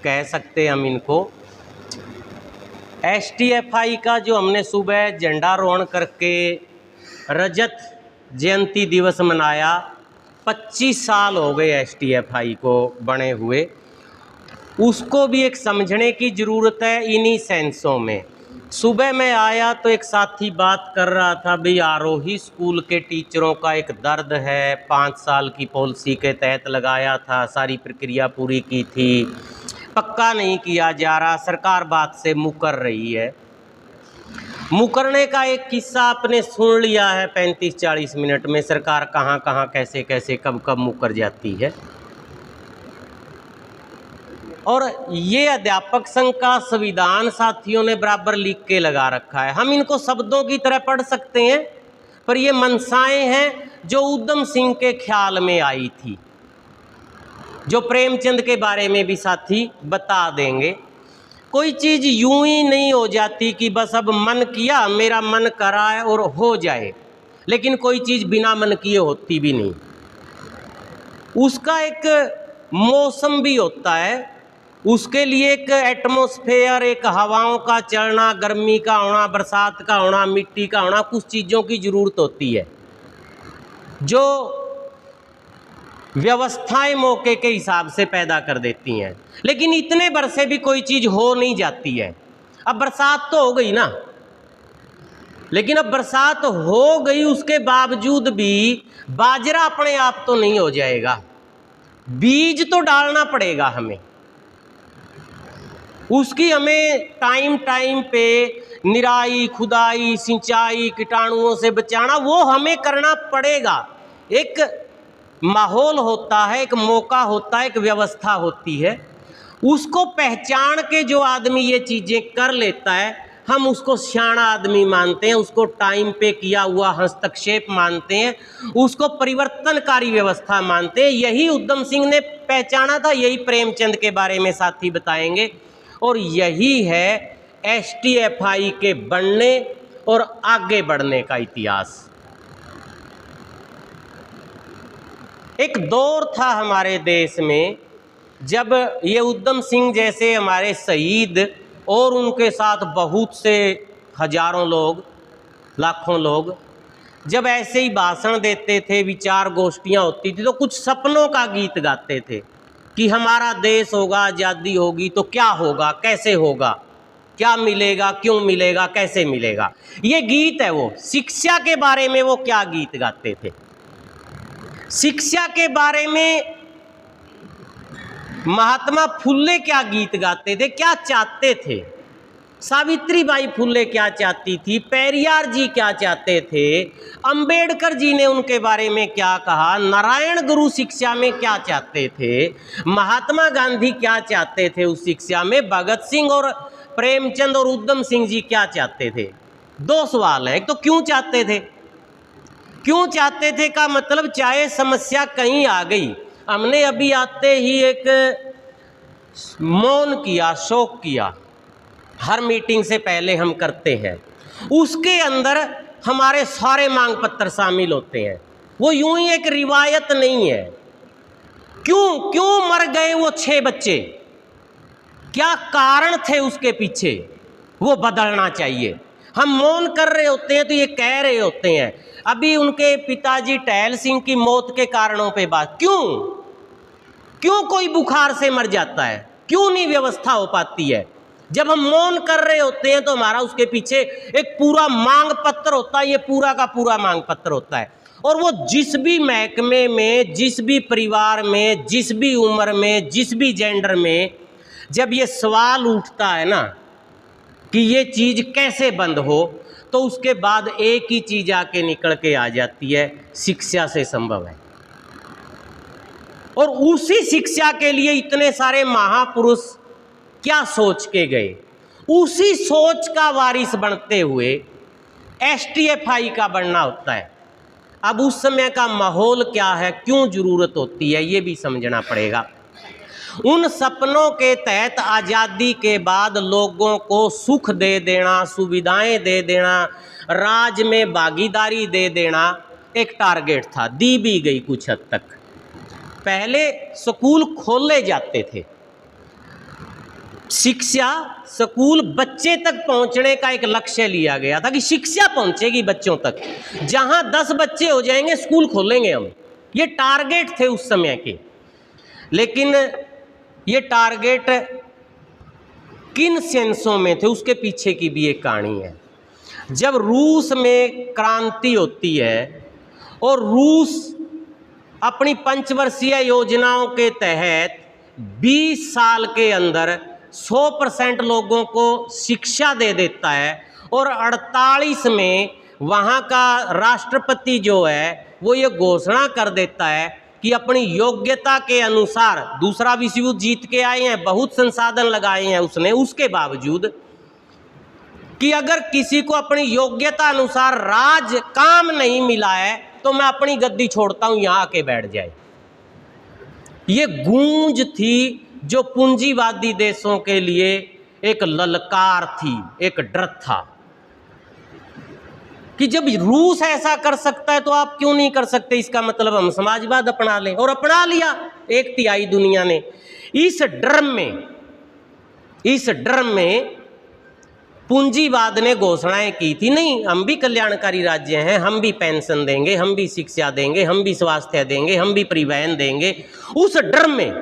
कह सकते हम इनको। एसटीएफआई का जो हमने सुबह झंडारोहण करके रजत जयंती दिवस मनाया, 25 साल हो गए एसटीएफआई को बने हुए, उसको भी एक समझने की ज़रूरत है इन्हीं सेंसों में। सुबह मैं आया तो एक साथी बात कर रहा था, भाई आरोही स्कूल के टीचरों का एक दर्द है, 5 साल की पॉलिसी के तहत लगाया था, सारी प्रक्रिया पूरी की थी, पक्का नहीं किया जा रहा, सरकार बात से मुकर रही है। मुकरने का एक किस्सा आपने सुन लिया है 35-40 मिनट में, सरकार कहाँ कहाँ कैसे कैसे कब कब मुकर जाती है। और ये अध्यापक संघ का संविधान साथियों ने बराबर लिख के लगा रखा है, हम इनको शब्दों की तरह पढ़ सकते हैं, पर ये मनसाएं हैं जो उधम सिंह के ख्याल में आई थी, जो प्रेमचंद के बारे में भी साथी बता देंगे। कोई चीज़ यूं ही नहीं हो जाती कि बस अब मन किया, मेरा मन करा है और हो जाए, लेकिन कोई चीज़ बिना मन किए होती भी नहीं। उसका एक मौसम भी होता है, उसके लिए एक एटमॉस्फेयर, एक हवाओं का चलना, गर्मी का होना, बरसात का होना, मिट्टी का होना, कुछ चीज़ों की ज़रूरत होती है जो व्यवस्थाएं मौके के हिसाब से पैदा कर देती हैं। लेकिन इतने बरसे भी कोई चीज़ हो नहीं जाती है। अब बरसात तो हो गई ना, लेकिन अब बरसात हो गई, उसके बावजूद भी बाजरा अपने आप तो नहीं हो जाएगा, बीज तो डालना पड़ेगा हमें, उसकी हमें टाइम टाइम पे निराई, खुदाई, सिंचाई, कीटाणुओं से बचाना, वो हमें करना पड़ेगा। एक माहौल होता है, एक मौका होता है, एक व्यवस्था होती है, उसको पहचान के जो आदमी ये चीज़ें कर लेता है, हम उसको सियाना आदमी मानते हैं, उसको टाइम पे किया हुआ हस्तक्षेप मानते हैं, उसको परिवर्तनकारी व्यवस्था मानते हैं। यही उधम सिंह ने पहचाना था, यही प्रेमचंद के बारे में साथी बताएंगे, और यही है एसटीएफआई के बनने और आगे बढ़ने का इतिहास। एक दौर था हमारे देश में जब ये उधम सिंह जैसे हमारे शहीद और उनके साथ बहुत से हजारों लोग, लाखों लोग जब ऐसे ही भाषण देते थे, विचार गोष्ठियाँ होती थी, तो कुछ सपनों का गीत गाते थे कि हमारा देश होगा, आज़ादी होगी तो क्या होगा, कैसे होगा, क्या मिलेगा, क्यों मिलेगा, कैसे मिलेगा। ये गीत है वो। शिक्षा के बारे में वो क्या गीत गाते थे, शिक्षा के बारे में महात्मा फुल्ले क्या गीत गाते थे, क्या चाहते थे, सावित्रीबाई फुल्ले क्या चाहती थी, पेरियार जी क्या चाहते थे, अंबेडकर जी ने उनके बारे में क्या कहा, नारायण गुरु शिक्षा में क्या चाहते थे, महात्मा गांधी क्या चाहते थे उस शिक्षा में, भगत सिंह और प्रेमचंद और उधम सिंह जी क्या चाहते थे। दो सवाल है, एक तो क्यों चाहते थे, क्यों चाहते थे का मतलब चाहे समस्या कहीं आ गई, हमने अभी आते ही एक मौन किया, शोक किया, हर मीटिंग से पहले हम करते हैं, उसके अंदर हमारे सारे मांग पत्र शामिल होते हैं, वो यूं ही एक रिवायत नहीं है। क्यों मर गए वो 6 बच्चे, क्या कारण थे उसके पीछे, वो बदलना चाहिए। हम मौन कर रहे होते हैं तो ये कह रहे होते हैं, अभी उनके पिताजी टहल सिंह की मौत के कारणों पे बात, क्यों कोई बुखार से मर जाता है, क्यों नहीं व्यवस्था हो पाती है। जब हम मौन कर रहे होते हैं तो हमारा उसके पीछे एक पूरा मांग पत्र होता है, ये पूरा का पूरा मांग पत्र होता है, और वो जिस भी महकमे में, जिस भी परिवार में, जिस भी उम्र में, जिस भी जेंडर में जब ये सवाल उठता है ना कि ये चीज़ कैसे बंद हो, तो उसके बाद एक ही चीज़ आके निकल के आ जाती है, शिक्षा से संभव है। और उसी शिक्षा के लिए इतने सारे महापुरुष क्या सोच के गए, उसी सोच का वारिस बनते हुए एसटीएफआई का बनना होता है। अब उस समय का माहौल क्या है, क्यों जरूरत होती है, ये भी समझना पड़ेगा। उन सपनों के तहत आज़ादी के बाद लोगों को सुख दे देना, सुविधाएं दे देना, राज में भागीदारी दे देना एक टारगेट था, दी भी गई कुछ हद तक। पहले स्कूल खोले जाते थे, शिक्षा स्कूल बच्चे तक पहुंचने का एक लक्ष्य लिया गया था कि शिक्षा पहुंचेगी बच्चों तक। जहां 10 बच्चे हो जाएंगे स्कूल खोलेंगे हम, ये टारगेट थे उस समय के। लेकिन ये टारगेट किन सेंसों में थे, उसके पीछे की भी एक कहानी है। जब रूस में क्रांति होती है और रूस अपनी पंचवर्षीय योजनाओं के तहत 20 साल के अंदर 100% लोगों को शिक्षा दे देता है और 48 में वहाँ का राष्ट्रपति जो है वो ये घोषणा कर देता है कि अपनी योग्यता के अनुसार, दूसरा विश्व युद्ध जीत के आए हैं, बहुत संसाधन लगाए हैं उसने, उसके बावजूद कि अगर किसी को अपनी योग्यता अनुसार राज काम नहीं मिला है तो मैं अपनी गद्दी छोड़ता हूं, यहां आके बैठ जाए। ये गूंज थी जो पूंजीवादी देशों के लिए एक ललकार थी, एक डर था कि जब रूस ऐसा कर सकता है तो आप क्यों नहीं कर सकते। इसका मतलब हम समाजवाद अपना लें, और अपना लिया 1/3 दुनिया ने। इस डर में पूंजीवाद ने घोषणाएं की थी, नहीं हम भी कल्याणकारी राज्य हैं, हम भी पेंशन देंगे, हम भी शिक्षा देंगे, हम भी स्वास्थ्य देंगे, हम भी परिवहन देंगे। उस डर में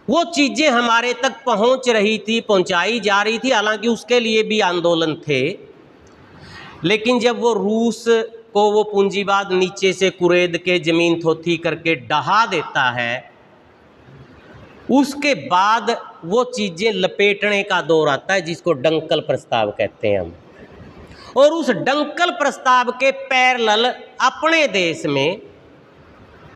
वो चीजें हमारे तक पहुंच रही थी, पहुंचाई जा रही थी, हालांकि उसके लिए भी आंदोलन थे। लेकिन जब वो रूस को वो पूंजीवाद नीचे से कुरेद के जमीन थोथी करके डहा देता है, उसके बाद वो चीजें लपेटने का दौर आता है जिसको डंकल प्रस्ताव कहते हैं हम। और उस डंकल प्रस्ताव के पैरेलल अपने देश में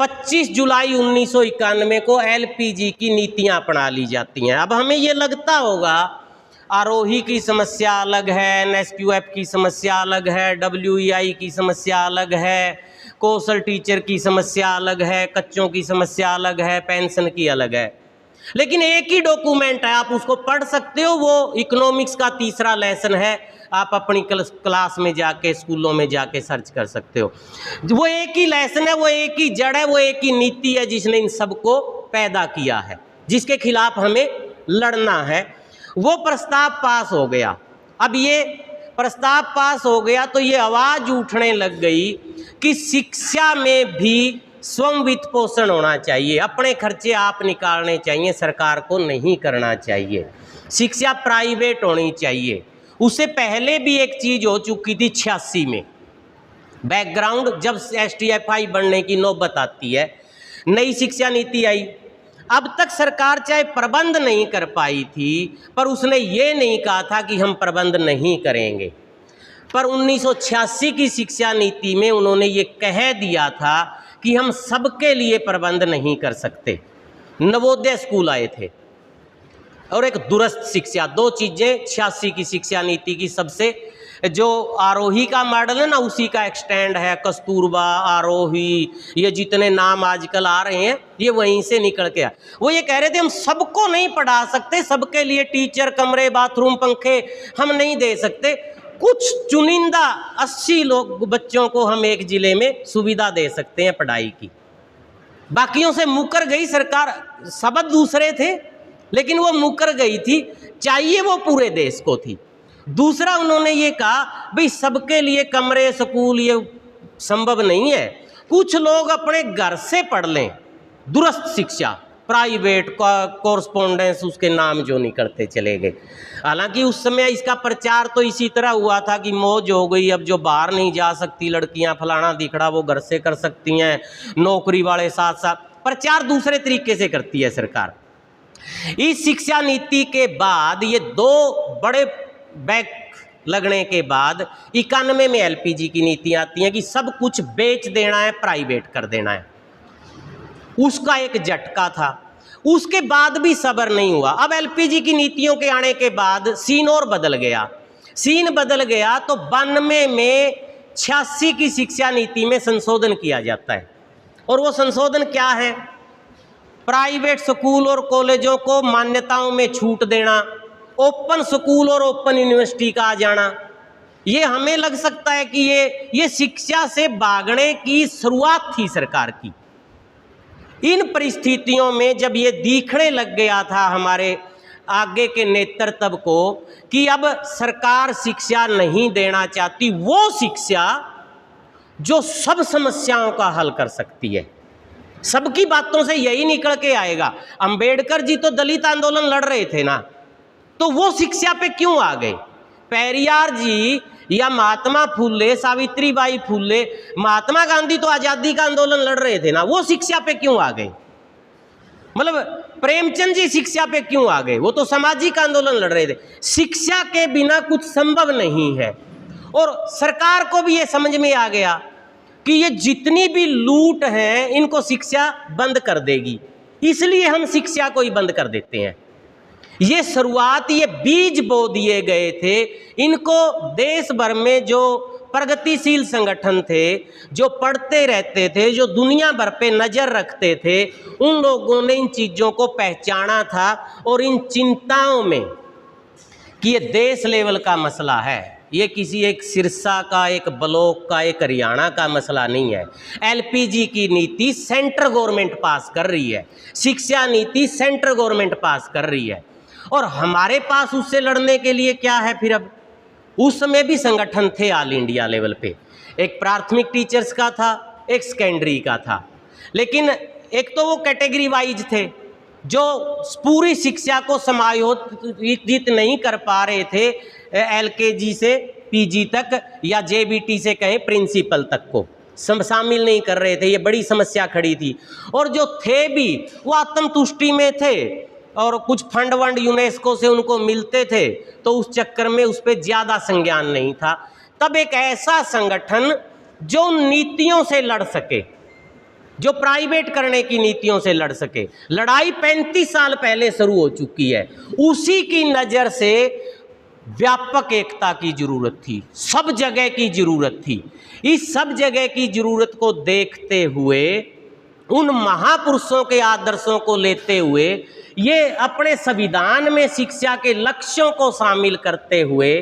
25 जुलाई 1991 को LPG की नीतियां अपना ली जाती हैं। अब हमें ये लगता होगा आरोही की समस्या अलग है, NSQF की समस्या अलग है, WEI की समस्या अलग है, कौशल टीचर की समस्या अलग है, कच्चों की समस्या अलग है, पेंशन की अलग है, लेकिन एक ही डॉक्यूमेंट है, आप उसको पढ़ सकते हो। वो इकोनॉमिक्स का 3रा लेसन है, आप अपनी क्लास में जाके, स्कूलों में जाके सर्च कर सकते हो। वो एक ही लेसन है, वो एक ही जड़ है, वो एक ही नीति है जिसने इन सबको पैदा किया है, जिसके खिलाफ हमें लड़ना है। वो प्रस्ताव पास हो गया। अब ये प्रस्ताव पास हो गया तो ये आवाज़ उठने लग गई कि शिक्षा में भी स्वयं वित्त पोषण होना चाहिए, अपने खर्चे आप निकालने चाहिए, सरकार को नहीं करना चाहिए, शिक्षा प्राइवेट होनी चाहिए। उससे पहले भी एक चीज़ हो चुकी थी 86 में, बैकग्राउंड जब STFI बनने की नौबत आती है, नई शिक्षा नीति आई। अब तक सरकार चाहे प्रबंध नहीं कर पाई थी, पर उसने ये नहीं कहा था कि हम प्रबंध नहीं करेंगे। पर 1986 की शिक्षा नीति में उन्होंने ये कह दिया था कि हम सबके लिए प्रबंध नहीं कर सकते। नवोदय स्कूल आए थे और एक दूरस्थ शिक्षा, 2 चीज़ें 86 की शिक्षा नीति की सबसे, जो आरोही का मॉडल है ना, उसी का एक्सटेंड है। कस्तूरबा, आरोही, ये जितने नाम आजकल आ रहे हैं ये वहीं से निकल के आए। वो ये कह रहे थे हम सबको नहीं पढ़ा सकते, सबके लिए टीचर, कमरे, बाथरूम, पंखे हम नहीं दे सकते, कुछ चुनिंदा 80 लोग बच्चों को हम एक जिले में सुविधा दे सकते हैं पढ़ाई की। बाकियों से मुकर गई सरकार, सबक दूसरे थे लेकिन वो मुकर गई थी, चाहिए वो पूरे देश को थी। दूसरा उन्होंने ये कहा भाई सबके लिए कमरे, स्कूल ये संभव नहीं है, कुछ लोग अपने घर से पढ़ लें, दूरस्थ शिक्षा, प्राइवेट कॉरस्पॉन्डेंस, उसके नाम जो निकलते चले गए। हालांकि उस समय इसका प्रचार तो इसी तरह हुआ था कि मौज हो गई, अब जो बाहर नहीं जा सकती लड़कियां, फलाना दिखड़ा वो घर से कर सकती हैं, नौकरी वाले साथ साथ, प्रचार दूसरे तरीके से करती है सरकार। इस शिक्षा नीति के बाद ये 2 बड़े बैक लगने के बाद 91 में LPG की नीति आती है कि सब कुछ बेच देना है, प्राइवेट कर देना है। उसका एक झटका था। उसके बाद भी सब्र नहीं हुआ। अब LPG की नीतियों के आने के बाद सीन और बदल गया। सीन बदल गया तो 92 में 86 की शिक्षा नीति में संशोधन किया जाता है। और वो संशोधन क्या है? प्राइवेट स्कूल और कॉलेजों को मान्यताओं में छूट देना, ओपन स्कूल और ओपन यूनिवर्सिटी का आ जाना। ये हमें लग सकता है कि ये शिक्षा से भागने की शुरुआत थी सरकार की। इन परिस्थितियों में जब ये दिखने लग गया था हमारे आगे के नेतृत्व को कि अब सरकार शिक्षा नहीं देना चाहती, वो शिक्षा जो सब समस्याओं का हल कर सकती है। सबकी बातों से यही निकल के आएगा। अंबेडकर जी तो दलित आंदोलन लड़ रहे थे ना, तो वो शिक्षा पे क्यों आ गए? पेरियार जी या महात्मा फुले, सावित्रीबाई फुले, महात्मा गांधी तो आजादी का आंदोलन लड़ रहे थे ना, वो शिक्षा पे क्यों आ गए? मतलब प्रेमचंद जी शिक्षा पे क्यों आ गए? वो तो सामाजिक आंदोलन लड़ रहे थे। शिक्षा के बिना कुछ संभव नहीं है। और सरकार को भी ये समझ में आ गया कि ये जितनी भी लूट है इनको शिक्षा बंद कर देगी, इसलिए हम शिक्षा को ही बंद कर देते हैं। ये शुरुआत, ये बीज बो दिए गए थे। इनको देश भर में जो प्रगतिशील संगठन थे, जो पढ़ते रहते थे, जो दुनिया भर पे नज़र रखते थे, उन लोगों ने इन चीज़ों को पहचाना था और इन चिंताओं में कि ये देश लेवल का मसला है, ये किसी एक सिरसा का, एक ब्लॉक का, एक हरियाणा का मसला नहीं है। एलपीजी की नीति सेंट्रल गवर्नमेंट पास कर रही है, शिक्षा नीति सेंट्रल गवर्नमेंट पास कर रही है, और हमारे पास उससे लड़ने के लिए क्या है फिर? अब उस समय भी संगठन थे ऑल इंडिया लेवल पे, एक प्राथमिक टीचर्स का था, एक सेकेंडरी का था, लेकिन एक तो वो कैटेगरी वाइज थे जो पूरी शिक्षा को समायोजित नहीं कर पा रहे थे, एलकेजी से पीजी तक या जेबीटी से कहें प्रिंसिपल तक को शामिल नहीं कर रहे थे। ये बड़ी समस्या खड़ी थी। और जो थे भी वो आत्मतुष्टि में थे और कुछ फंड वंड यूनेस्को से उनको मिलते थे, तो उस चक्कर में उस पर ज़्यादा संज्ञान नहीं था। तब एक ऐसा संगठन जो नीतियों से लड़ सके, जो प्राइवेट करने की नीतियों से लड़ सके, लड़ाई 35 साल पहले शुरू हो चुकी है, उसी की नज़र से व्यापक एकता की जरूरत थी, सब जगह की जरूरत थी। इस सब जगह की जरूरत को देखते हुए, उन महापुरुषों के आदर्शों को लेते हुए, ये अपने संविधान में शिक्षा के लक्ष्यों को शामिल करते हुए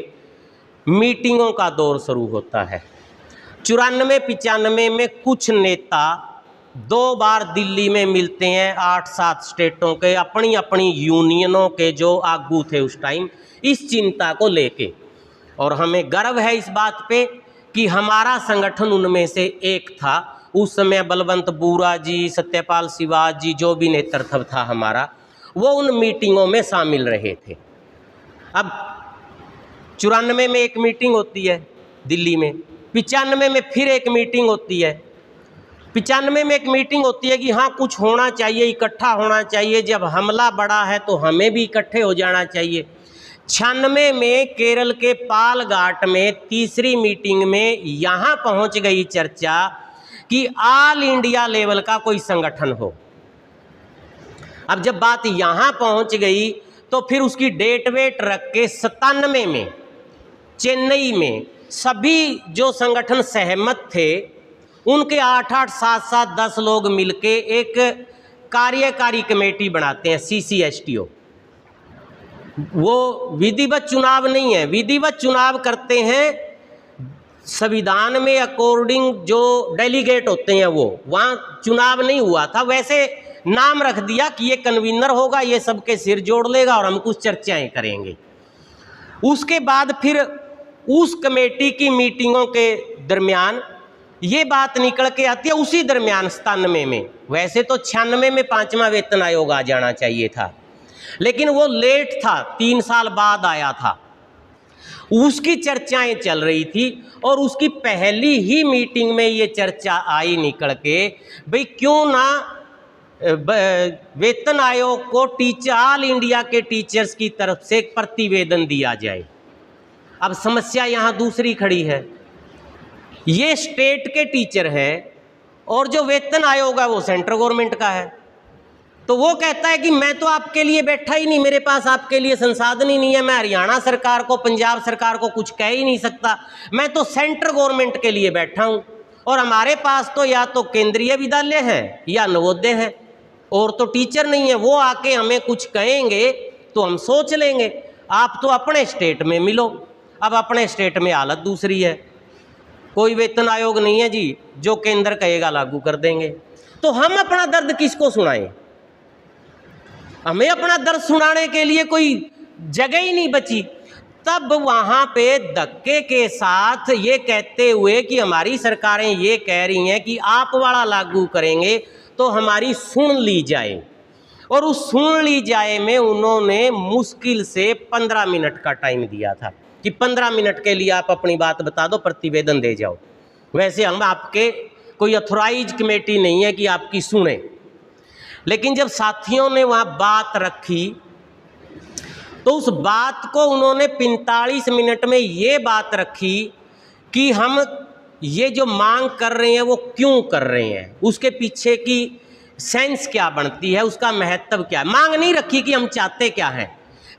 मीटिंगों का दौर शुरू होता है। 94-95 में कुछ नेता 2 बार दिल्ली में मिलते हैं, 8-7 स्टेटों के, अपनी अपनी यूनियनों के जो आगू थे उस टाइम, इस चिंता को लेके। और हमें गर्व है इस बात पे कि हमारा संगठन उनमें से एक था। उस समय बलवंत बूरा जी, सत्यपाल शिवाज जी, जो भी नेतृत्व था हमारा, वो उन मीटिंगों में शामिल रहे थे। अब 94 में एक मीटिंग होती है दिल्ली में, 95 में फिर एक मीटिंग होती है। 95 में एक मीटिंग होती है कि हाँ कुछ होना चाहिए, इकट्ठा होना चाहिए, जब हमला बड़ा है तो हमें भी इकट्ठे हो जाना चाहिए। 96 में केरल के पालघाट में तीसरी मीटिंग में यहाँ पहुँच गई चर्चा कि ऑल इंडिया लेवल का कोई संगठन हो। अब जब बात यहाँ पहुँच गई तो फिर उसकी डेट वेट रख के 97 में चेन्नई में सभी जो संगठन सहमत थे उनके 8-8, 7-7, 10 लोग मिलके एक कार्यकारी कमेटी बनाते हैं, CCSTO। वो विधिवत चुनाव नहीं है, विधिवत चुनाव करते हैं संविधान में अकॉर्डिंग जो डेलीगेट होते हैं वो, वहाँ चुनाव नहीं हुआ था, वैसे नाम रख दिया कि ये कन्वीनर होगा, ये सबके सिर जोड़ लेगा और हम कुछ चर्चाएं करेंगे। उसके बाद फिर उस कमेटी की मीटिंगों के दरमियान ये बात निकल के आती है, उसी दरमियान 97 में, वैसे तो 96 में 5वां वेतन आयोग आ जाना चाहिए था, लेकिन वो लेट था, 3 साल बाद आया था। उसकी चर्चाएं चल रही थी और उसकी पहली ही मीटिंग में ये चर्चा आई निकल के, भाई क्यों ना वेतन आयोग को ऑल इंडिया के टीचर्स की तरफ से एक प्रतिवेदन दिया जाए। अब समस्या यहाँ दूसरी खड़ी है, ये स्टेट के टीचर हैं और जो वेतन आयोग है वो सेंट्रल गवर्नमेंट का है। तो वो कहता है कि मैं तो आपके लिए बैठा ही नहीं, मेरे पास आपके लिए संसाधन ही नहीं है, मैं हरियाणा सरकार को, पंजाब सरकार को कुछ कह ही नहीं सकता, मैं तो सेंट्रल गवर्नमेंट के लिए बैठा हूँ। और हमारे पास तो या तो केंद्रीय विद्यालय है या नवोदय है, और तो टीचर नहीं है। वो आके हमें कुछ कहेंगे तो हम सोच लेंगे, आप तो अपने स्टेट में मिलो। अब अपने स्टेट में हालत दूसरी है, कोई वेतन आयोग नहीं है जी, जो केंद्र कहेगा लागू कर देंगे। तो हम अपना दर्द किसको सुनाएं? हमें अपना दर्द सुनाने के लिए कोई जगह ही नहीं बची। तब वहाँ पे धक्के के साथ ये कहते हुए कि हमारी सरकारें ये कह रही हैं कि आप वाला लागू करेंगे तो हमारी सुन ली जाए, और उस सुन ली जाए में उन्होंने मुश्किल से 15 मिनट का टाइम दिया था कि 15 मिनट के लिए आप अपनी बात बता दो, प्रतिवेदन दे जाओ। वैसे हम आपके कोई अथोराइज कमेटी नहीं है कि आपकी सुने, लेकिन जब साथियों ने वहाँ बात रखी तो उस बात को उन्होंने 45 मिनट में ये बात रखी कि हम ये जो मांग कर रहे हैं वो क्यों कर रहे हैं, उसके पीछे की सेंस क्या बनती है, उसका महत्व क्या है। मांग नहीं रखी कि हम चाहते क्या हैं,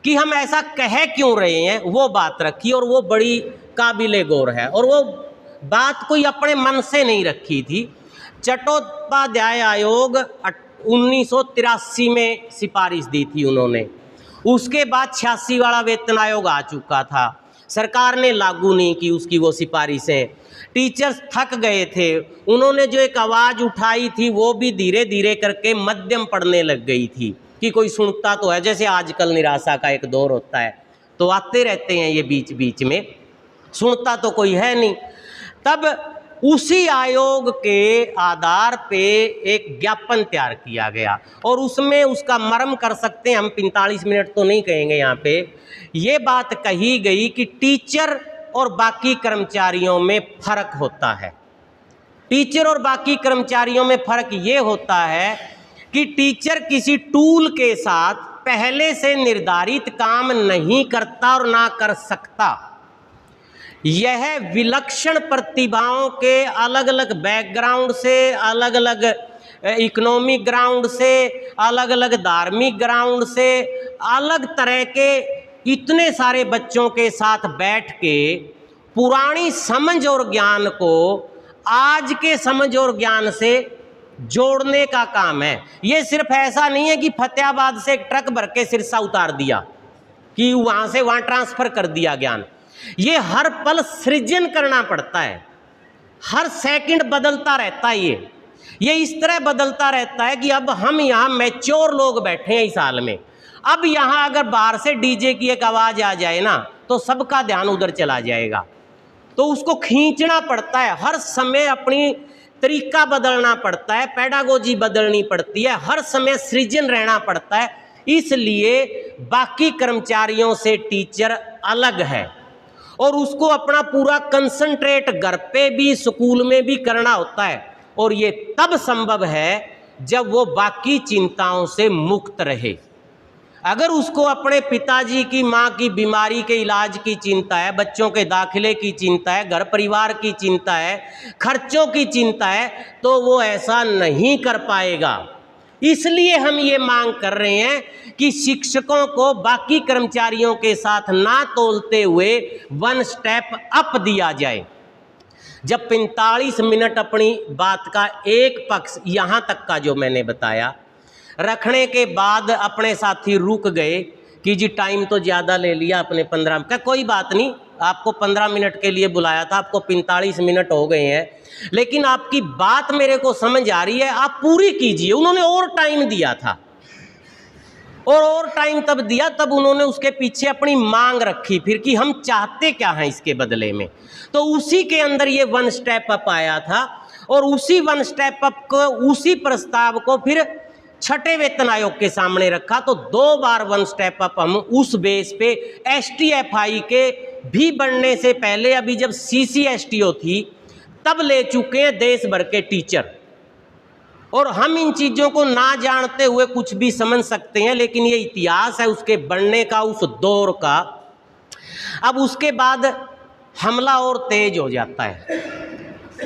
कि हम ऐसा कह क्यों रहे हैं, वो बात रखी, और वो बड़ी काबिले गौर है। और वो बात कोई अपने मन से नहीं रखी थी। चट्टोपाध्याय आयोग 1983 में सिफारिश दी थी उन्होंने, उसके बाद 86 वाला वेतन आयोग आ चुका था, सरकार ने लागू नहीं की उसकी वो सिफारिशें। टीचर्स थक गए थे, उन्होंने जो एक आवाज़ उठाई थी वो भी धीरे धीरे करके मध्यम पड़ने लग गई थी कि कोई सुनता तो है। जैसे आजकल निराशा का एक दौर होता है तो आते रहते हैं ये बीच बीच में, सुनता तो कोई है नहीं। तब उसी आयोग के आधार पे एक ज्ञापन तैयार किया गया, और उसमें उसका मर्म कर सकते हैं हम, 45 मिनट तो नहीं कहेंगे यहाँ पे। ये बात कही गई कि टीचर और बाकी कर्मचारियों में फ़र्क होता है। टीचर और बाकी कर्मचारियों में फ़र्क ये होता है कि टीचर किसी टूल के साथ पहले से निर्धारित काम नहीं करता और ना कर सकता। यह विलक्षण प्रतिभाओं के अलग अलग बैकग्राउंड से, अलग अलग इकोनॉमिक ग्राउंड से, अलग अलग धार्मिक ग्राउंड से, अलग तरह के इतने सारे बच्चों के साथ बैठ के पुरानी समझ और ज्ञान को आज के समझ और ज्ञान से जोड़ने का काम है। ये सिर्फ ऐसा नहीं है कि फतेहाबाद से एक ट्रक भर के सिरसा उतार दिया कि वहाँ से वहाँ ट्रांसफ़र कर दिया ज्ञान। ये हर पल सृजन करना पड़ता है, हर सेकंड बदलता रहता है। ये इस तरह बदलता रहता है कि अब हम यहाँ मैच्योर लोग बैठे हैं इस हाल में, अब यहाँ अगर बाहर से डीजे की एक आवाज़ आ जाए ना तो सबका ध्यान उधर चला जाएगा। तो उसको खींचना पड़ता है, हर समय अपनी तरीका बदलना पड़ता है, पेडागोजी बदलनी पड़ती है, हर समय सृजन रहना पड़ता है। इसलिए बाकी कर्मचारियों से टीचर अलग है, और उसको अपना पूरा कंसंट्रेट घर पे भी स्कूल में भी करना होता है, और ये तब संभव है जब वो बाकी चिंताओं से मुक्त रहे। अगर उसको अपने पिताजी की, माँ की बीमारी के इलाज की चिंता है, बच्चों के दाखिले की चिंता है, घर परिवार की चिंता है, खर्चों की चिंता है, तो वो ऐसा नहीं कर पाएगा। इसलिए हम ये मांग कर रहे हैं कि शिक्षकों को बाकी कर्मचारियों के साथ ना तोलते हुए 1 स्टेप अप दिया जाए। जब 45 मिनट अपनी बात का एक पक्ष यहाँ तक का जो मैंने बताया रखने के बाद अपने साथी रुक गए कि जी टाइम तो ज़्यादा ले लिया आपने 15 का, कोई बात नहीं, आपको 15 मिनट के लिए बुलाया था, आपको 45 मिनट हो गए हैं, लेकिन आपकी बात मेरे को समझ आ रही है, आप पूरी कीजिए। उन्होंने और टाइम दिया था, और टाइम तब दिया तब उन्होंने उसके पीछे अपनी मांग रखी फिर कि हम चाहते क्या हैं इसके बदले में। तो उसी के अंदर ये 1 स्टेप अप आया था, और उसी 1 स्टेप अप को, उसी प्रस्ताव को फिर छठे वेतन आयोग के सामने रखा। तो 2 बार 1 स्टेप अप हम उस बेस पे STFI के भी बनने से पहले, अभी जब CCSTO थी तब ले चुके हैं देश भर के टीचर। और हम इन चीज़ों को ना जानते हुए कुछ भी समझ सकते हैं, लेकिन ये इतिहास है उसके बनने का, उस दौर का। अब उसके बाद हमला और तेज हो जाता है,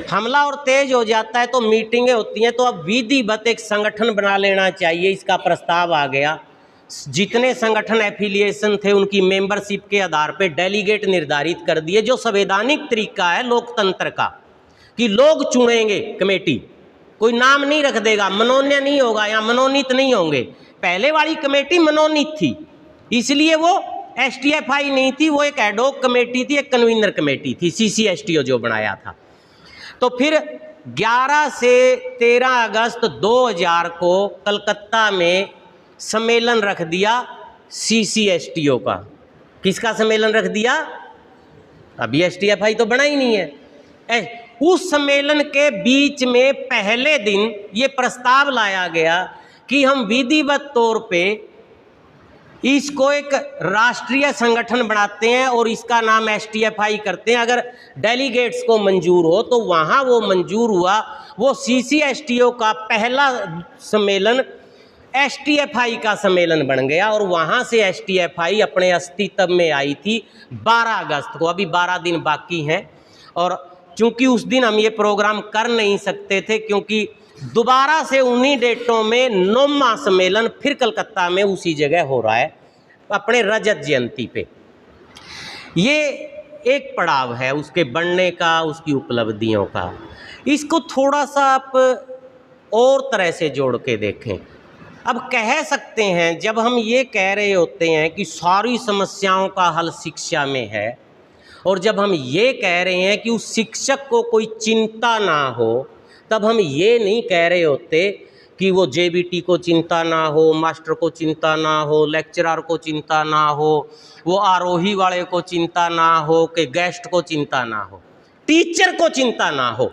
हमला और तेज हो जाता है तो मीटिंगें होती हैं। तो अब विधिवत एक संगठन बना लेना चाहिए, इसका प्रस्ताव आ गया। जितने संगठन एफिलिएशन थे उनकी मेंबरशिप के आधार पे डेलीगेट निर्धारित कर दिए, जो संवैधानिक तरीका है लोकतंत्र का कि लोग चुनेंगे कमेटी, कोई नाम नहीं रख देगा, मनोनयन नहीं होगा या मनोनीत नहीं होंगे। पहले वाली कमेटी मनोनीत थी, इसलिए वो STFI नहीं थी, वो एक एडोक कमेटी थी, एक कन्वीनर कमेटी थी, CCSTO जो बनाया था। तो फिर 11 से 13 अगस्त 2000 को कलकत्ता में सम्मेलन रख दिया CCSTO का। किसका सम्मेलन रख दिया? अभी STFI तो बना ही नहीं है। उस सम्मेलन के बीच में पहले दिन ये प्रस्ताव लाया गया कि हम विधिवत तौर पे इसको एक राष्ट्रीय संगठन बनाते हैं और इसका नाम STFI करते हैं। अगर डेलीगेट्स को मंजूर हो तो वहाँ वो मंजूर हुआ। वो CCSTO का पहला सम्मेलन STFI का सम्मेलन बन गया और वहाँ से STFI अपने अस्तित्व में आई थी 12 अगस्त को। अभी 12 दिन बाकी हैं और चूँकि उस दिन हम ये प्रोग्राम कर नहीं सकते थे, क्योंकि दोबारा से उन्हीं डेटों में 9वां सम्मेलन फिर कलकत्ता में उसी जगह हो रहा है अपने रजत जयंती पे। ये एक पड़ाव है उसके बनने का, उसकी उपलब्धियों का। इसको थोड़ा सा आप और तरह से जोड़ के देखें। अब कह सकते हैं, जब हम ये कह रहे होते हैं कि सारी समस्याओं का हल शिक्षा में है, और जब हम ये कह रहे हैं कि उस शिक्षक को कोई चिंता ना हो, तब हम ये नहीं कह रहे होते कि वो JBT को चिंता ना हो, मास्टर को चिंता ना हो, लेक्चरर को चिंता ना हो, वो आरोही वाले को चिंता ना हो, कि गेस्ट को चिंता ना हो, टीचर को चिंता ना हो,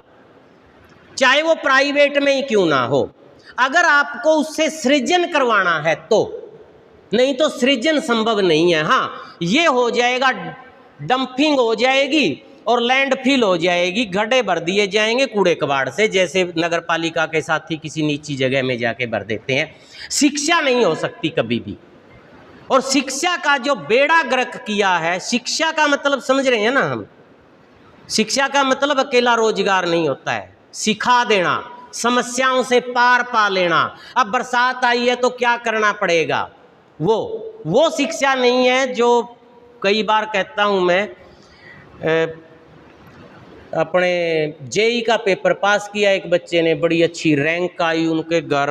चाहे वो प्राइवेट में ही क्यों ना हो। अगर आपको उससे सृजन करवाना है तो, नहीं तो सृजन संभव नहीं है। हाँ, ये हो जाएगा, डंपिंग हो जाएगी और लैंडफिल हो जाएगी, गड्ढे भर दिए जाएंगे कूड़े कबाड़ से, जैसे नगर पालिका के साथी किसी नीची जगह में जाके भर देते हैं। शिक्षा नहीं हो सकती कभी भी। और शिक्षा का जो बेड़ा गर्क किया है, शिक्षा का मतलब समझ रहे हैं ना हम, शिक्षा का मतलब अकेला रोजगार नहीं होता है, सिखा देना, समस्याओं से पार पा लेना। अब बरसात आई है तो क्या करना पड़ेगा, वो शिक्षा नहीं है। जो कई बार कहता हूँ मैं, अपने JEE का पेपर पास किया एक बच्चे ने, बड़ी अच्छी रैंक आई, उनके घर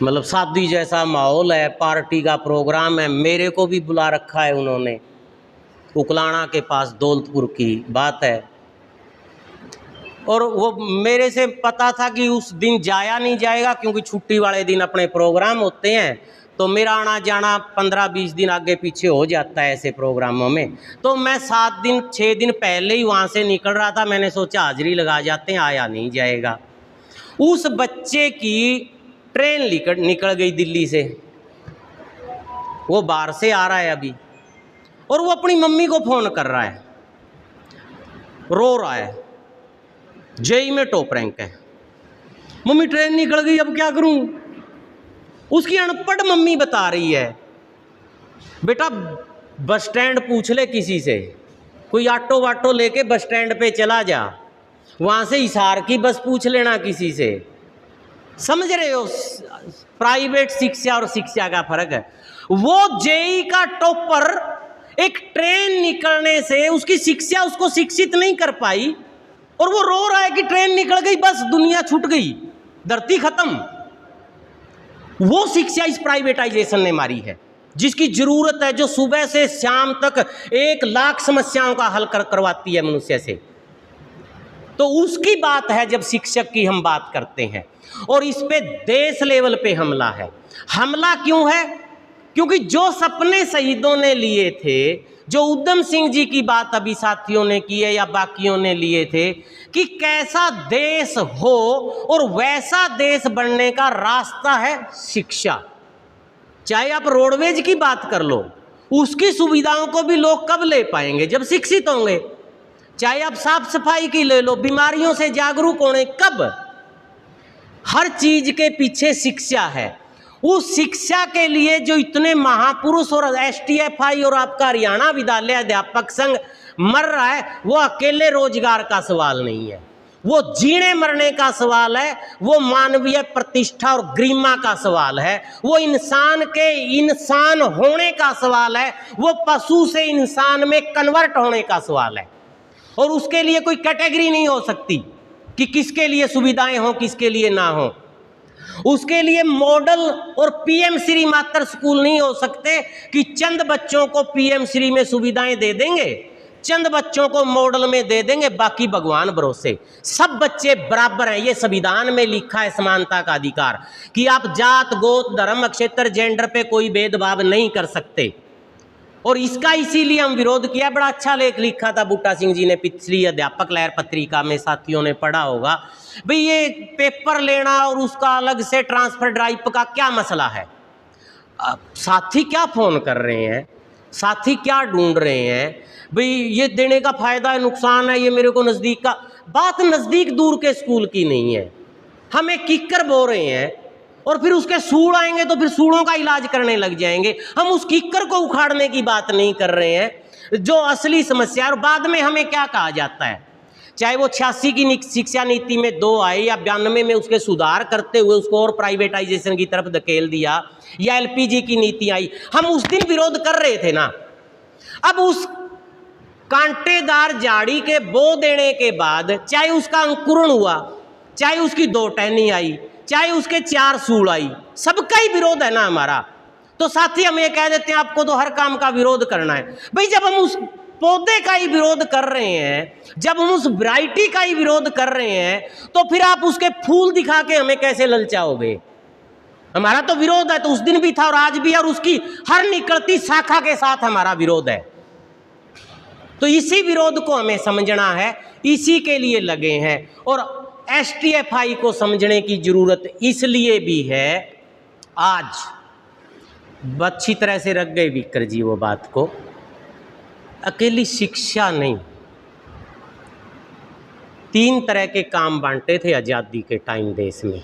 मतलब शादी जैसा माहौल है, पार्टी का प्रोग्राम है, मेरे को भी बुला रखा है उन्होंने, उकलाना के पास दौलतपुर की बात है। और वो मेरे से पता था कि उस दिन जाया नहीं जाएगा, क्योंकि छुट्टी वाले दिन अपने प्रोग्राम होते हैं, तो मेरा आना जाना 15-20 दिन आगे पीछे हो जाता है ऐसे प्रोग्रामों में। तो मैं 7 दिन 6 दिन पहले ही वहाँ से निकल रहा था, मैंने सोचा हाजिरी लगा जाते हैं, आया नहीं जाएगा। उस बच्चे की ट्रेन निकल गई दिल्ली से, वो बाहर से आ रहा है अभी, और वो अपनी मम्मी को फ़ोन कर रहा है, रो रहा है, JEE में टॉप रैंक है, मम्मी ट्रेन निकल गई, अब क्या करूं। उसकी अनपढ़ मम्मी बता रही है, बेटा बस स्टैंड पूछ ले किसी से, कोई ऑटो वाटो लेके बस स्टैंड पे चला जा, वहाँ से हिसार की बस पूछ लेना किसी से। समझ रहे हो प्राइवेट शिक्षा और शिक्षा का फर्क है। वो JEE का टॉपर एक ट्रेन निकलने से उसकी शिक्षा उसको शिक्षित नहीं कर पाई, और वो रो रहा है कि ट्रेन निकल गई, बस दुनिया छूट गई, धरती खत्म। वो शिक्षा इस प्राइवेटाइजेशन ने मारी है, जिसकी जरूरत है, जो सुबह से शाम तक 1 लाख समस्याओं का हल करवाती है मनुष्य से। तो उसकी बात है जब शिक्षक की हम बात करते हैं, और इस पे देश लेवल पे हमला है। हमला क्यों है? क्योंकि जो सपने शहीदों ने लिए थे, जो उधम सिंह जी की बात अभी साथियों ने की है या बाकियों ने लिए थे, कि कैसा देश हो, और वैसा देश बनने का रास्ता है शिक्षा। चाहे आप रोडवेज की बात कर लो, उसकी सुविधाओं को भी लोग कब ले पाएंगे? जब शिक्षित होंगे। चाहे आप साफ सफाई की ले लो, बीमारियों से जागरूक होने कब? हर चीज के पीछे शिक्षा है। उस शिक्षा के लिए जो इतने महापुरुष और STFI और आपका हरियाणा विद्यालय अध्यापक संघ मर रहा है, वो अकेले रोजगार का सवाल नहीं है, वो जीने मरने का सवाल है, वो मानवीय प्रतिष्ठा और गरिमा का सवाल है, वो इंसान के इंसान होने का सवाल है, वो पशु से इंसान में कन्वर्ट होने का सवाल है। और उसके लिए कोई कैटेगरी नहीं हो सकती कि किसके लिए सुविधाएं हों, किसके लिए ना हो। उसके लिए मॉडल और PM श्री मात्र स्कूल नहीं हो सकते कि चंद बच्चों को PM श्री में सुविधाएं दे देंगे, चंद बच्चों को मॉडल में दे देंगे, बाकी भगवान भरोसे। सब बच्चे बराबर हैं, ये संविधान में लिखा है समानता का अधिकार, कि आप जात गोत धर्म क्षेत्र जेंडर पे कोई भेदभाव नहीं कर सकते। और इसका इसीलिए हम विरोध किया। बड़ा अच्छा लेख लिखा था बूटा सिंह जी ने पिछली अध्यापक लहर पत्रिका में, साथियों ने पढ़ा होगा। भाई ये पेपर लेना और उसका अलग से ट्रांसफर ड्राइव का क्या मसला है? साथी क्या फ़ोन कर रहे हैं, साथी क्या ढूंढ रहे हैं, भाई ये देने का फ़ायदा है नुकसान है, ये मेरे को नज़दीक का। बात नज़दीक दूर के स्कूल की नहीं है, हमें किक्कर बो रहे हैं और फिर उसके सूड़ आएंगे तो फिर सूड़ों का इलाज करने लग जाएंगे। हम उस किक्कर को उखाड़ने की बात नहीं कर रहे हैं जो असली समस्या है। और बाद में हमें क्या कहा जाता है, चाहे वो 86 की शिक्षा नीति में 2 आए या 92 में उसके सुधार करते हुए उसको और प्राइवेटाइजेशन की तरफ धकेल दिया, या एलपीजी की नीति आई, हम उस दिन विरोध कर रहे थे ना। अब उस कांटेदार झाड़ी के बो देने के बाद, चाहे उसका अंकुरण हुआ, चाहे उसकी 2 टहनी आई, चाहे उसके 4 सूल आई, सबका ही विरोध है ना हमारा। तो साथी हम ये कह देते हैं आपको तो हर काम का विरोध करना है। भाई जब हम उस पौधे का ही विरोध कर रहे हैं, जब हम उस वैरायटी का ही विरोध कर रहे हैं, तो फिर आप उसके फूल दिखा के हमें कैसे ललचाओगे? हमारा तो विरोध है, तो उस दिन भी था और आज भी, और उसकी हर निकलती शाखा के साथ हमारा विरोध है। तो इसी विरोध को हमें समझना है, इसी के लिए लगे हैं। और एसटीएफआई को समझने की जरूरत इसलिए भी है, आज अच्छी तरह से रख गए विक्र जी वो बात को, अकेली शिक्षा नहीं, 3 तरह के काम बांटे थे आज़ादी के टाइम देश में।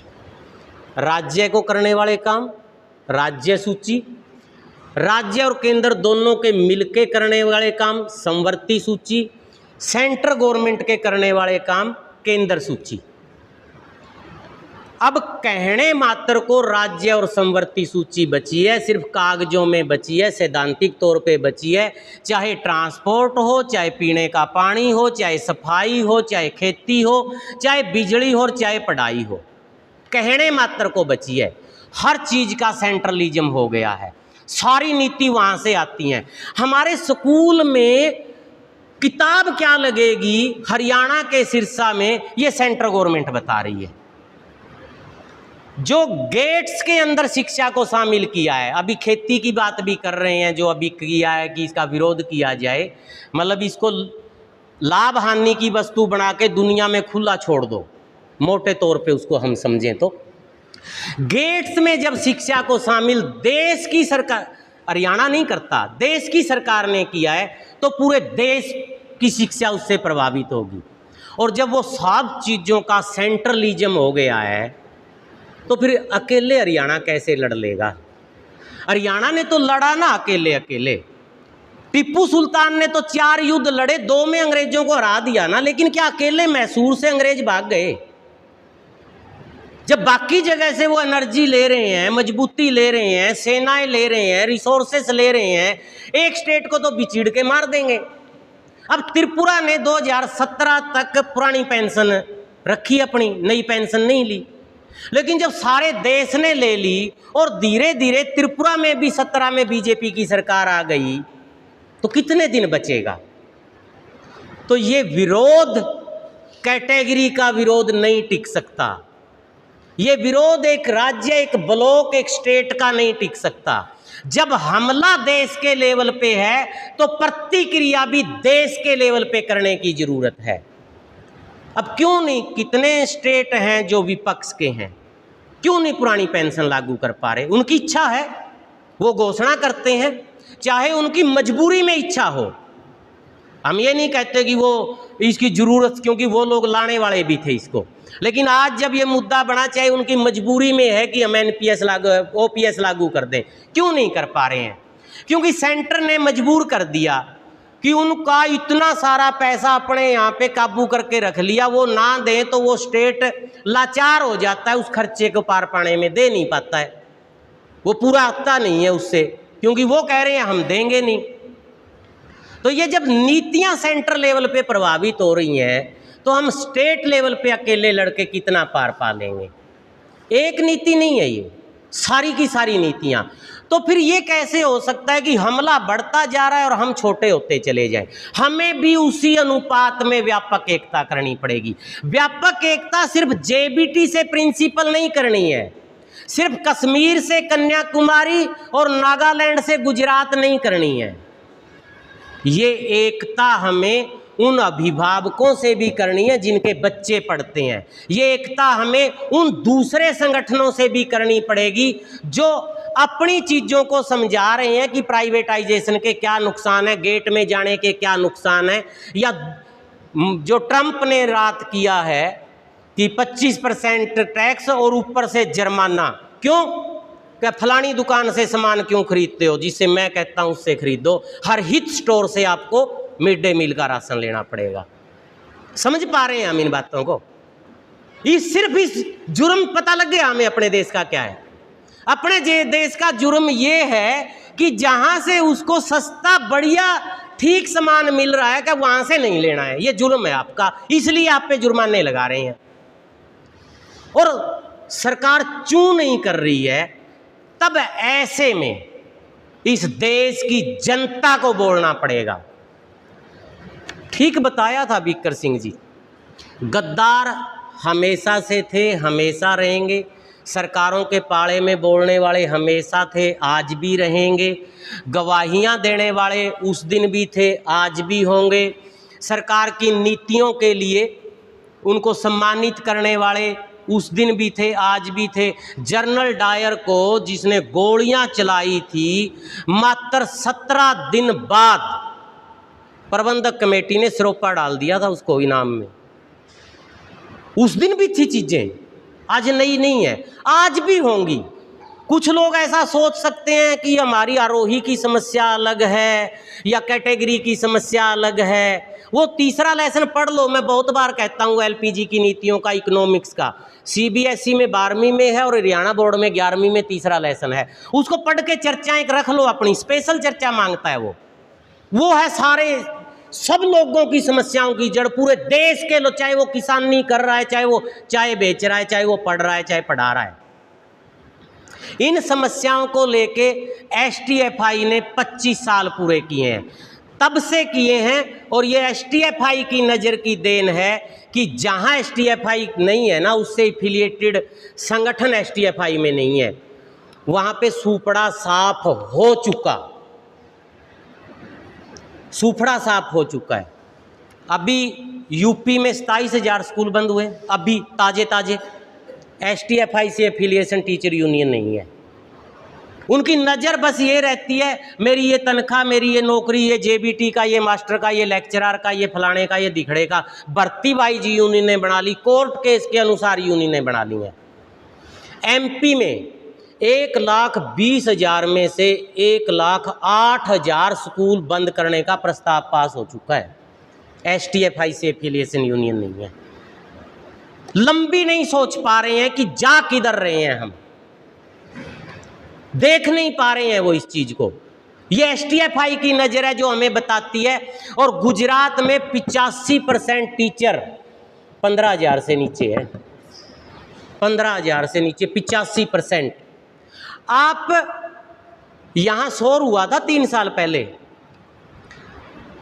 राज्य को करने वाले काम, राज्य सूची, राज्य और केंद्र दोनों के मिलके करने वाले काम, समवर्ती सूची, सेंट्रल गवर्नमेंट के करने वाले काम, केंद्र सूची। अब कहने मात्र को राज्य और समवर्ती सूची बची है, सिर्फ कागजों में बची है, सैद्धांतिक तौर पे बची है। चाहे ट्रांसपोर्ट हो, चाहे पीने का पानी हो, चाहे सफाई हो, चाहे खेती हो, चाहे बिजली हो, चाहे पढ़ाई हो, कहने मात्र को बची है। हर चीज़ का सेंट्रलिज्म हो गया है, सारी नीति वहाँ से आती हैं। हमारे स्कूल में किताब क्या लगेगी, हरियाणा के सिरसा में, ये सेंट्रल गवर्नमेंट बता रही है। जो गेट्स के अंदर शिक्षा को शामिल किया है, अभी खेती की बात भी कर रहे हैं जो अभी किया है कि इसका विरोध किया जाए, मतलब इसको लाभ हानि की वस्तु बना के दुनिया में खुला छोड़ दो, मोटे तौर पे उसको हम समझें तो। गेट्स में जब शिक्षा को शामिल देश की सरकार, हरियाणा नहीं करता, देश की सरकार ने किया है, तो पूरे देश की शिक्षा उससे प्रभावित होगी। और जब वो सब चीज़ों का सेंट्रलिज्म हो गया है, तो फिर अकेले हरियाणा कैसे लड़ लेगा? हरियाणा ने तो लड़ा ना अकेले अकेले। टीपू सुल्तान ने तो 4 युद्ध लड़े, 2 में अंग्रेजों को हरा दिया ना, लेकिन क्या अकेले मैसूर से अंग्रेज भाग गए? जब बाकी जगह से वो एनर्जी ले रहे हैं, मजबूती ले रहे हैं, सेनाएं ले रहे हैं, रिसोर्सेस ले रहे हैं, एक स्टेट को तो बिचीड़ के मार देंगे। अब त्रिपुरा ने 2017 तक पुरानी पेंशन रखी अपनी, नई पेंशन नहीं ली। लेकिन जब सारे देश ने ले ली और धीरे धीरे त्रिपुरा में भी 17 में बीजेपी की सरकार आ गई, तो कितने दिन बचेगा? तो ये विरोध कैटेगरी का विरोध नहीं टिक सकता, ये विरोध एक राज्य, एक ब्लॉक, एक स्टेट का नहीं टिक सकता। जब हमला देश के लेवल पे है तो प्रतिक्रिया भी देश के लेवल पे करने की जरूरत है। अब क्यों नहीं, कितने स्टेट हैं जो विपक्ष के हैं, क्यों नहीं पुरानी पेंशन लागू कर पा रहे? उनकी इच्छा है, वो घोषणा करते हैं, चाहे उनकी मजबूरी में इच्छा हो। हम ये नहीं कहते कि वो इसकी ज़रूरत, क्योंकि वो लोग लाने वाले भी थे इसको, लेकिन आज जब ये मुद्दा बना, चाहे उनकी मजबूरी में है कि हम एनपीएस लागू, ओपीएस लागू कर दें, क्यों नहीं कर पा रहे हैं? क्योंकि सेंटर ने मजबूर कर दिया कि उनका इतना सारा पैसा अपने यहाँ पे काबू करके रख लिया, वो ना दें तो वो स्टेट लाचार हो जाता है, उस खर्चे को पार पाने में दे नहीं पाता है, वो पूरा आता नहीं है उससे, क्योंकि वो कह रहे हैं हम देंगे नहीं। तो ये जब नीतियाँ सेंटर लेवल पे प्रभावित हो रही हैं, तो हम स्टेट लेवल पे अकेले लड़के कितना पार पा लेंगे? एक नीति नहीं है ये, सारी की सारी नीतियाँ। तो फिर ये कैसे हो सकता है कि हमला बढ़ता जा रहा है और हम छोटे होते चले जाएं? हमें भी उसी अनुपात में व्यापक एकता करनी पड़ेगी। व्यापक एकता सिर्फ जेबीटी से प्रिंसिपल नहीं करनी है, सिर्फ कश्मीर से कन्याकुमारी और नागालैंड से गुजरात नहीं करनी है। ये एकता हमें उन अभिभावकों से भी करनी है जिनके बच्चे पढ़ते हैं। ये एकता हमें उन दूसरे संगठनों से भी करनी पड़ेगी जो अपनी चीज़ों को समझा रहे हैं कि प्राइवेटाइजेशन के क्या नुकसान है, गेट में जाने के क्या नुकसान है, या जो ट्रंप ने रात किया है कि 25% टैक्स और ऊपर से जुर्माना। क्यों? क्या फलानी दुकान से सामान क्यों खरीदते हो, जिससे मैं कहता हूं उससे खरीदो। हर हित स्टोर से आपको मिड डे मील का राशन लेना पड़ेगा। समझ पा रहे हैं हम इन बातों को? सिर्फ इस जुर्म पता लग गया हमें अपने देश का क्या है। अपने देश का जुर्म ये है कि जहां से उसको सस्ता बढ़िया ठीक सामान मिल रहा है कि वहां से नहीं लेना है। ये जुर्म है आपका, इसलिए आप पे जुर्माने लगा रहे हैं। और सरकार चूं नहीं कर रही है, तब ऐसे में इस देश की जनता को बोलना पड़ेगा। ठीक बताया था बीकर सिंह जी, गद्दार हमेशा से थे, हमेशा रहेंगे। सरकारों के पाले में बोलने वाले हमेशा थे, आज भी रहेंगे। गवाहियां देने वाले उस दिन भी थे, आज भी होंगे। सरकार की नीतियों के लिए उनको सम्मानित करने वाले उस दिन भी थे, आज भी थे। जनरल डायर को जिसने गोलियां चलाई थी, मात्र 17 दिन बाद प्रबंधक कमेटी ने सिरोपा डाल दिया था उसको इनाम में। उस दिन भी थी चीजें, आज नई नहीं है, आज भी होंगी। कुछ लोग ऐसा सोच सकते हैं कि हमारी आरोही की समस्या अलग है या कैटेगरी की समस्या अलग है। वो तीसरा लेसन पढ़ लो। मैं बहुत बार कहता हूँ एलपीजी की नीतियों का, इकोनॉमिक्स का। सीबीएसई में 12वीं में है और हरियाणा बोर्ड में 11वीं में तीसरा लेसन है। उसको पढ़ के चर्चाएं रख लो, अपनी स्पेशल चर्चा मांगता है वो है सारे सब लोगों की समस्याओं की जड़, पूरे देश के लोग, चाहे वो किसानी कर रहा है, चाहे वो चाय बेच रहा है, चाहे वो पढ़ रहा है, चाहे पढ़ा रहा है। इन समस्याओं को लेके एसटीएफआई ने 25 साल पूरे किए हैं, तब से किए हैं। और ये एसटीएफआई की नज़र की देन है कि जहां एसटीएफआई नहीं है ना, उससे एफिलिएटेड संगठन एसटीएफआई में नहीं है, वहां पे सूपड़ा साफ हो चुका, सूफड़ा साफ हो चुका है। अभी यूपी में 27,000 स्कूल बंद हुए, अभी ताजे ताजे। एसटीएफआई से एफिलिएशन टीचर यूनियन नहीं है। उनकी नज़र बस ये रहती है, मेरी ये तनख्वाह, मेरी ये नौकरी, ये जेबीटी का, ये मास्टर का, ये लेक्चरर का, ये फलाने का, ये दिखड़े का। भर्ती वाइज यूनियनें बना ली, कोर्ट केस के अनुसार यूनियनें बना ली हैं। एमपी में 1,20,000 में से 1,08,000 स्कूल बंद करने का प्रस्ताव पास हो चुका है। एसटीएफआई से एफिलिएशन यूनियन नहीं है। लंबी नहीं सोच पा रहे हैं कि जा किधर रहे हैं, हम देख नहीं पा रहे हैं वो इस चीज को। ये एसटीएफआई की नजर है जो हमें बताती है। और गुजरात में 85% टीचर 15,000 से नीचे है, 15,000 से नीचे 85%। आप यहां शोर हुआ था 3 साल पहले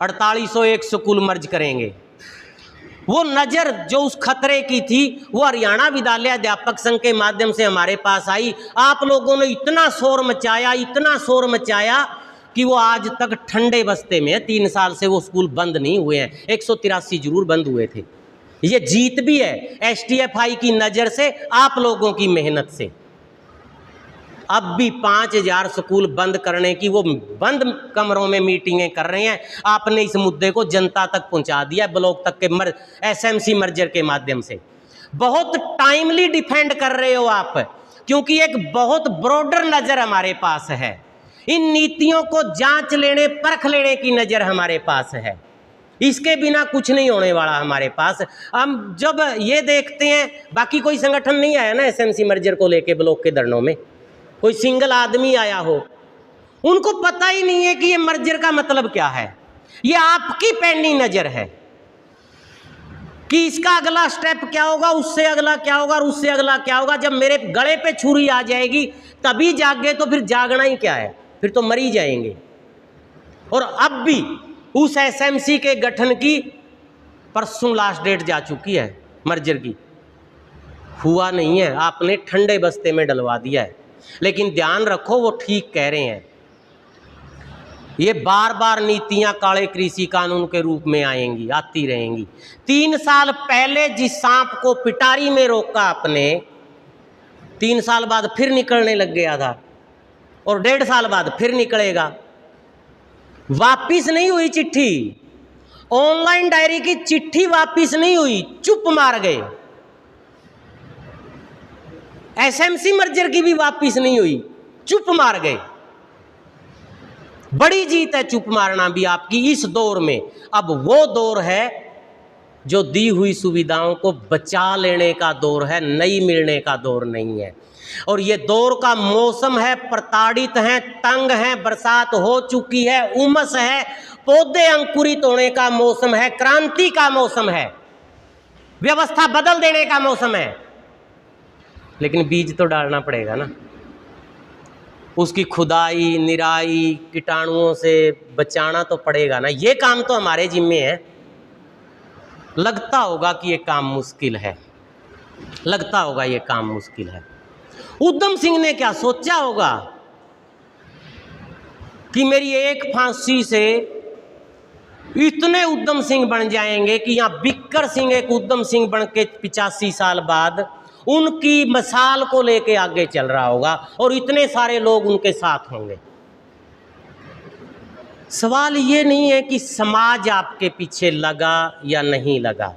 4801 स्कूल मर्ज करेंगे। वो नज़र जो उस खतरे की थी वो हरियाणा विद्यालय अध्यापक संघ के माध्यम से हमारे पास आई। आप लोगों ने इतना शोर मचाया, इतना शोर मचाया कि वो आज तक ठंडे बस्ते में है। 3 साल से वो स्कूल बंद नहीं हुए हैं, 183 जरूर बंद हुए थे। ये जीत भी है एसटीएफआई की नज़र से, आप लोगों की मेहनत से। अब भी 5,000 स्कूल बंद करने की वो बंद कमरों में मीटिंगें कर रहे हैं। आपने इस मुद्दे को जनता तक पहुंचा दिया, ब्लॉक तक के एसएमसी मर्जर के माध्यम से। बहुत टाइमली डिफेंड कर रहे हो आप, क्योंकि एक बहुत ब्रॉडर नज़र हमारे पास है। इन नीतियों को जांच लेने, परख लेने की नज़र हमारे पास है। इसके बिना कुछ नहीं होने वाला हमारे पास। हम जब ये देखते हैं, बाकी कोई संगठन नहीं आया ना एसएमसी मर्जर को लेके ब्लॉक के धरनों में, कोई सिंगल आदमी आया हो। उनको पता ही नहीं है कि ये मर्जर का मतलब क्या है। ये आपकी पैनी नज़र है कि इसका अगला स्टेप क्या होगा, उससे अगला क्या होगा और उससे अगला क्या होगा। जब मेरे गले पे छुरी आ जाएगी तभी जागे, तो फिर जागना ही क्या है, फिर तो मर ही जाएंगे। और अब भी उस एसएमसी के गठन की परसों लास्ट डेट जा चुकी है, मर्जर की, हुआ नहीं है, आपने ठंडे बस्ते में डलवा दिया है। लेकिन ध्यान रखो, वो ठीक कह रहे हैं, ये बार बार नीतियां काले कृषि कानून के रूप में आएंगी, आती रहेंगी। 3 साल पहले जिस सांप को पिटारी में रोका आपने, 3 साल बाद फिर निकलने लग गया था, और 1.5 साल बाद फिर निकलेगा। वापिस नहीं हुई चिट्ठी, ऑनलाइन डायरी की चिट्ठी वापिस नहीं हुई, चुप मार गए। एसएमसी मर्जर की भी वापिस नहीं हुई, चुप मार गए। बड़ी जीत है चुप मारना भी आपकी इस दौर में। अब वो दौर है जो दी हुई सुविधाओं को बचा लेने का दौर है, नई मिलने का दौर नहीं है। और ये दौर का मौसम है, प्रताड़ित हैं, तंग हैं, बरसात हो चुकी है, उमस है, पौधे अंकुरित होने का मौसम है, क्रांति का मौसम है, व्यवस्था बदल देने का मौसम है। लेकिन बीज तो डालना पड़ेगा ना, उसकी खुदाई, निराई, कीटाणुओं से बचाना तो पड़ेगा ना। ये काम तो हमारे जिम्मे है। लगता होगा कि ये काम मुश्किल है, लगता होगा ये काम मुश्किल है। उद्धम सिंह ने क्या सोचा होगा कि मेरी एक फांसी से इतने उद्धम सिंह बन जाएंगे कि यहाँ बिक्कर सिंह एक उद्धम सिंह बन के 85 साल बाद उनकी मिसाल को लेके आगे चल रहा होगा और इतने सारे लोग उनके साथ होंगे। सवाल ये नहीं है कि समाज आपके पीछे लगा या नहीं लगा,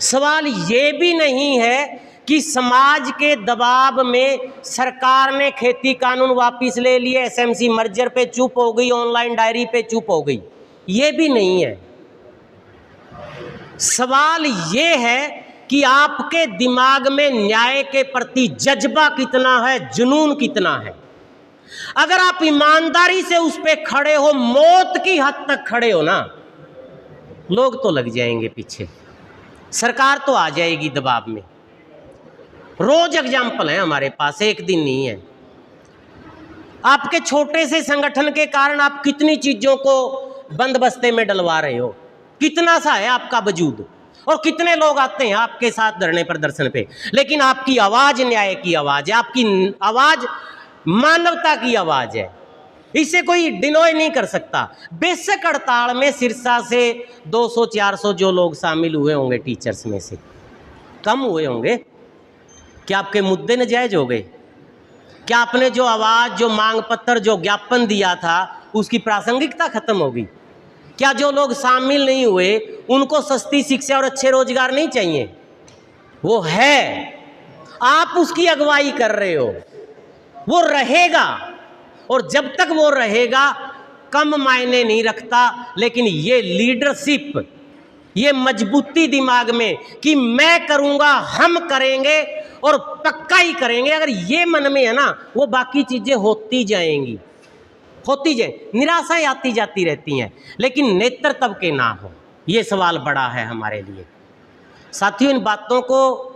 सवाल ये भी नहीं है कि समाज के दबाव में सरकार ने खेती कानून वापस ले लिए, एसएमसी मर्जर पे चुप हो गई, ऑनलाइन डायरी पे चुप हो गई, ये भी नहीं है। सवाल ये है कि आपके दिमाग में न्याय के प्रति जज्बा कितना है, जुनून कितना है। अगर आप ईमानदारी से उस पे खड़े हो, मौत की हद तक खड़े हो ना, लोग तो लग जाएंगे पीछे, सरकार तो आ जाएगी दबाव में। रोज एग्जाम्पल है हमारे पास, एक दिन नहीं है। आपके छोटे से संगठन के कारण आप कितनी चीजों को बंदबस्ते में डलवा रहे हो, कितना सा है आपका वजूद, और कितने लोग आते हैं आपके साथ धरने प्रदर्शन पे। लेकिन आपकी आवाज न्याय की आवाज है, आपकी आवाज मानवता की आवाज है, इसे कोई डिनोय नहीं कर सकता। बेशक हड़ताल में सिरसा से 200-400 जो लोग शामिल हुए होंगे टीचर्स में से, कम हुए होंगे। क्या आपके मुद्दे नाजायज हो गए? क्या आपने जो आवाज़, जो मांग पत्र, जो ज्ञापन दिया था उसकी प्रासंगिकता खत्म होगी? क्या जो लोग शामिल नहीं हुए उनको सस्ती शिक्षा और अच्छे रोजगार नहीं चाहिए? वो है, आप उसकी अगुवाई कर रहे हो, वो रहेगा, और जब तक वो रहेगा कम मायने नहीं रखता। लेकिन ये लीडरशिप, ये मजबूती दिमाग में कि मैं करूँगा, हम करेंगे और पक्का ही करेंगे, अगर ये मन में है ना, वो बाकी चीज़ें होती जाएंगी, होती जाए। निराशाएं आती जाती रहती हैं, लेकिन नेत्र तबके ना हो, ये सवाल बड़ा है हमारे लिए। साथियों, इन बातों को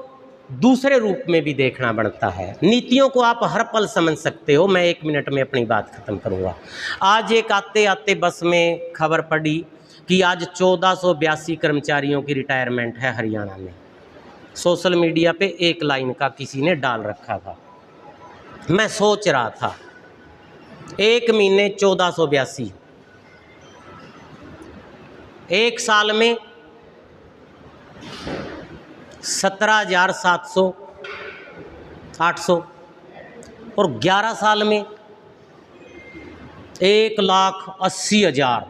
दूसरे रूप में भी देखना पड़ता है। नीतियों को आप हर पल समझ सकते हो। मैं 1 मिनट में अपनी बात खत्म करूँगा। आज एक आते आते बस में खबर पड़ी कि आज 1482 कर्मचारियों की रिटायरमेंट है हरियाणा में। सोशल मीडिया पे एक लाइन का किसी ने डाल रखा था। मैं सोच रहा था, 1 महीने 1482, 1 साल में 17,700, 800, और 11 साल में 1,80,000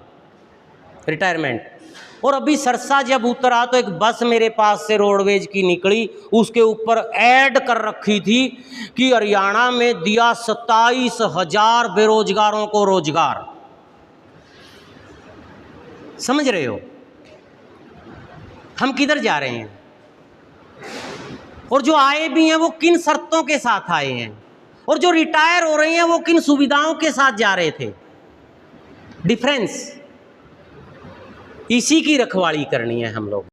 रिटायरमेंट। और अभी सरसा जब उतरा तो एक बस मेरे पास से रोडवेज की निकली, उसके ऊपर ऐड कर रखी थी कि हरियाणा में दिया 27,000 बेरोजगारों को रोजगार। समझ रहे हो हम किधर जा रहे हैं? और जो आए भी हैं वो किन शर्तों के साथ आए हैं, और जो रिटायर हो रहे हैं वो किन सुविधाओं के साथ जा रहे थे। डिफरेंस, इसी की रखवाली करनी है हम लोग।